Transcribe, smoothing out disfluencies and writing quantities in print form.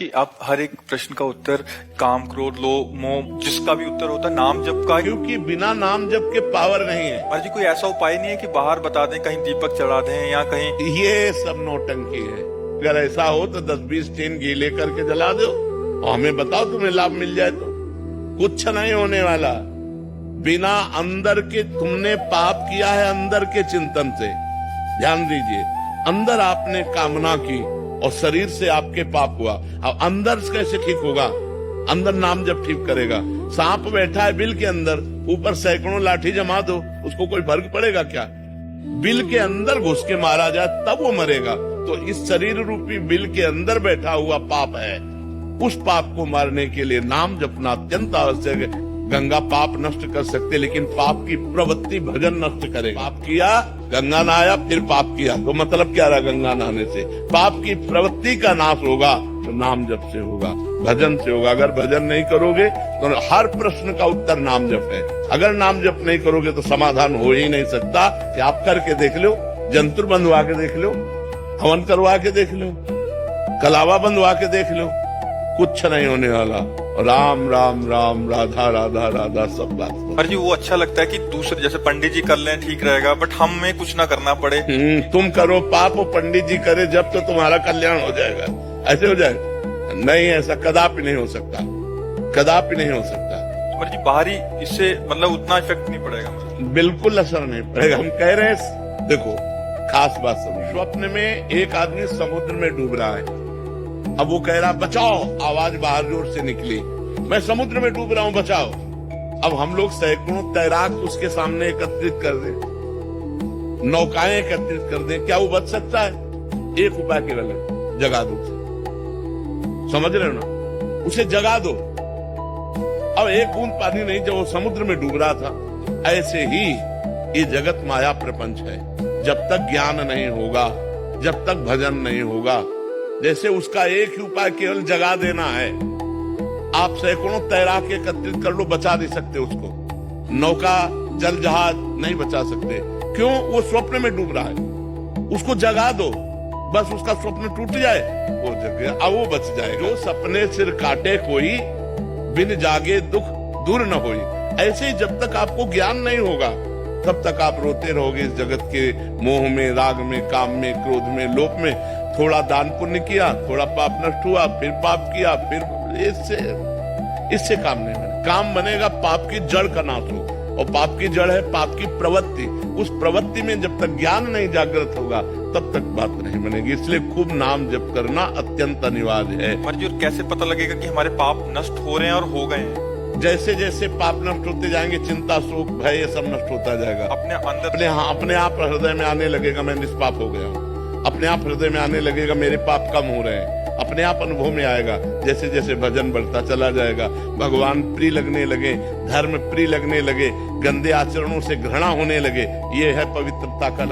कि आप हर एक प्रश्न का उत्तर काम, क्रोध, लोभ, मोह, जिसका भी उत्तर होता है नाम जप का। क्योंकि बिना नाम जप के पावर नहीं है। महाराज जी कोई ऐसा उपाय नहीं है कि बाहर बता दें, कहीं दीपक चढ़ा दें या कहीं? ये सब नौटंकी है। अगर ऐसा हो तो 10-20 टीन घी लेकर के जला दो और हमें बताओ तुम्हें लाभ मिल जाए तो। कुछ नहीं होने वाला। बिना अंदर के तुमने पाप किया है, अंदर के चिंतन से। ध्यान दीजिए, अंदर आपने कामना की और शरीर से आपके पाप हुआ। अब अंदर कैसे ठीक होगा? अंदर नाम जब ठीक करेगा। सांप बैठा है बिल के अंदर, ऊपर सैकड़ों लाठी जमा दो, उसको कोई फर्क पड़ेगा क्या? बिल के अंदर घुस के मारा जाए तब वो मरेगा। तो इस शरीर रूपी बिल के अंदर बैठा हुआ पाप है, उस पाप को मारने के लिए नाम जपना अत्यंत आवश्यक है। गंगा पाप नष्ट कर सकते, लेकिन पाप की प्रवृत्ति भजन नष्ट करेगा। पाप किया, गंगा नहाया, फिर पाप किया, तो मतलब क्या रहा गंगा नहाने से? पाप की प्रवृत्ति का नाश होगा तो नाम जप से होगा, भजन से होगा। अगर भजन नहीं करोगे तो हर प्रश्न का उत्तर नाम जप है। अगर नाम जप नहीं करोगे तो समाधान हो ही नहीं सकता। आप करके देख लो, जंतुर बंधवा के देख लो, हवन करवा के देख लो, कलावा बंधवा के देख लो, कुछ नहीं होने वाला। राम राम राम, राधा राधा राधा, सब बात। महाराज जी वो अच्छा लगता है कि दूसरे जैसे पंडित जी कर लें ठीक रहेगा, बट हमें कुछ ना करना पड़े। तुम करो पाप और पंडित जी करे जब, तो तुम्हारा कल्याण हो जाएगा। ऐसे हो जाएगा? नहीं, ऐसा कदापि नहीं हो सकता, कदापि नहीं हो सकता। महाराज जी बाहरी इससे मतलब उतना इफेक्ट नहीं पड़ेगा? बिल्कुल असर नहीं पड़ेगा। हम कह रहे हैं, देखो खास बात समझो। स्वप्न में एक आदमी समुद्र में डूब रहा है। अब वो कह रहा बचाओ, आवाज बाहर जोर से निकली, मैं समुद्र में डूब रहा हूं, बचाओ। अब हम लोग सैकड़ों तैराक उसके सामने एकत्रित कर दें, नौकाएं एकत्रित कर दें, क्या वो बच सकता है? एक उपाय केवल है, जगा दो उसे। समझ रहे हो ना? उसे जगा दो। अब एक बूंद पानी नहीं, जब वो समुद्र में डूब रहा था। ऐसे ही ये जगत माया प्रपंच है। जब तक ज्ञान नहीं होगा, जब तक भजन नहीं होगा, जैसे उसका एक ही उपाय केवल जगा देना है। आप सैकड़ों तैराक एकत्रित कर लो, बचा नहीं सकते उसको। नौका, जल जहाज नहीं बचा सकते। क्यों? वो स्वप्न में डूब रहा है। उसको जगा दो, बस उसका स्वप्न टूट जाए, वो जग गया, अब वो बच जाएगा। जो सपने सिर काटे कोई, बिन जागे दुख दूर न होई। ऐसे ही जब तक आपको ज्ञान नहीं होगा, तब तक आप रोते रहोगे इस जगत के मोह में, राग में, काम में, क्रोध में, लोभ में। थोड़ा दान पुण्य किया, थोड़ा पाप नष्ट हुआ, फिर पाप किया, फिर इससे काम नहीं बनेगा। काम बनेगा पाप की जड़ का नाश हो, और पाप की जड़ है पाप की प्रवृत्ति। उस प्रवृत्ति में जब तक ज्ञान नहीं जागृत होगा, तब तक बात नहीं बनेगी। इसलिए खूब नाम जप करना अत्यंत अनिवार्य है। महाराज जी और कैसे पता लगेगा कि हमारे पाप नष्ट हो रहे हैं और हो गए हैं? जैसे जैसे पाप नष्ट होते जाएंगे, चिंता, शोक, भय, ये सब नष्ट होता जाएगा। अपने अंदर अपने आप हृदय में आने लगेगा, मैं निष्पाप हो गया हूँ। अपने आप हृदय में आने लगेगा, मेरे पाप कम हो रहे हैं। अपने आप अनुभव में आएगा। जैसे जैसे भजन बढ़ता चला जाएगा, भगवान प्रिय लगने लगे, धर्म प्रिय लगने लगे, गंदे आचरणों से घृणा होने लगे। ये है पवित्रता का